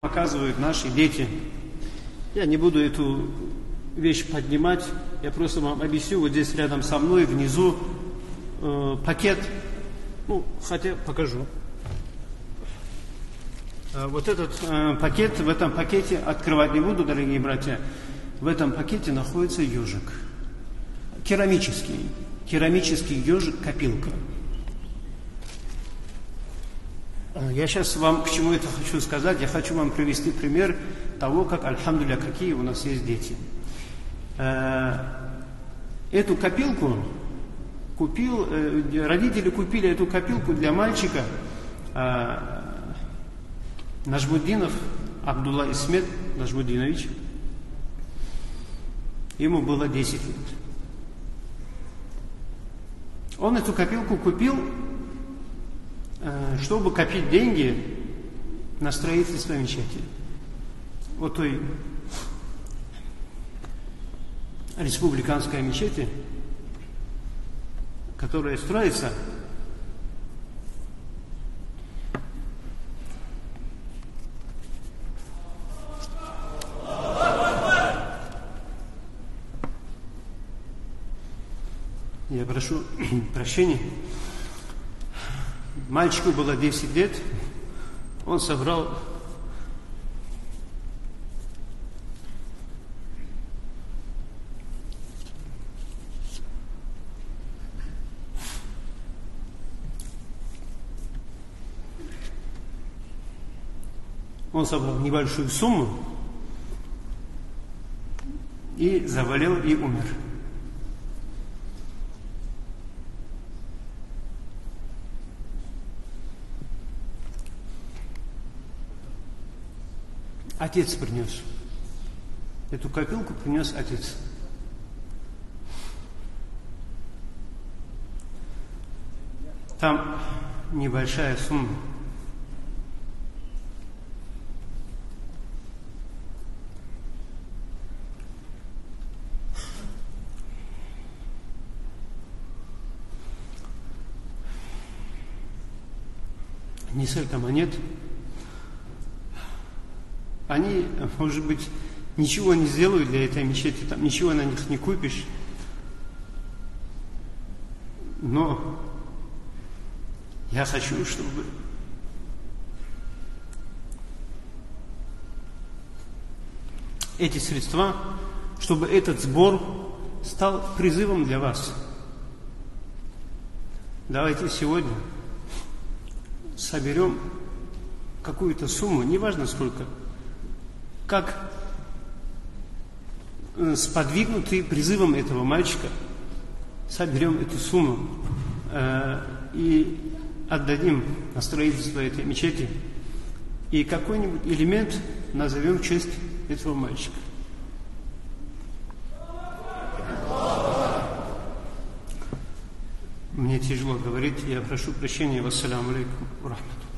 Показывают наши дети. Я не буду эту вещь поднимать, я просто вам объясню. Вот здесь рядом со мной, внизу, пакет. Хотя покажу. Вот этот пакет, в этом пакете, открывать не буду, дорогие братья, в этом пакете находится ежик. Керамический ежик, копилка. Я сейчас вам к чему это хочу сказать. Я хочу вам привести пример того, как, альхамдулилля, какие у нас есть дети. Эту копилку родители купили эту копилку для мальчика Нажмуддинов Абдулла Исмет Нажмуддинович. Ему было 10 лет. Он эту копилку купил, чтобы копить деньги на строительство мечети. Вот той республиканской мечети, которая строится. Я прошу прощения. Мальчику было 10 лет, он собрал небольшую сумму и заболел и умер. Отец принес. Эту копилку принес отец. Там небольшая сумма. Несколько монет. Они, может быть, ничего не сделают для этой мечети, там ничего на них не купишь. Но я хочу, чтобы эти средства, чтобы этот сбор стал призывом для вас. Давайте сегодня соберем какую-то сумму, неважно сколько, как сподвигнутый призывом этого мальчика, соберем эту сумму и отдадим на строительство этой мечети, и какой-нибудь элемент назовем в честь этого мальчика. Мне тяжело говорить, я прошу прощения. Вассаляму алейкум ва рахматуллах.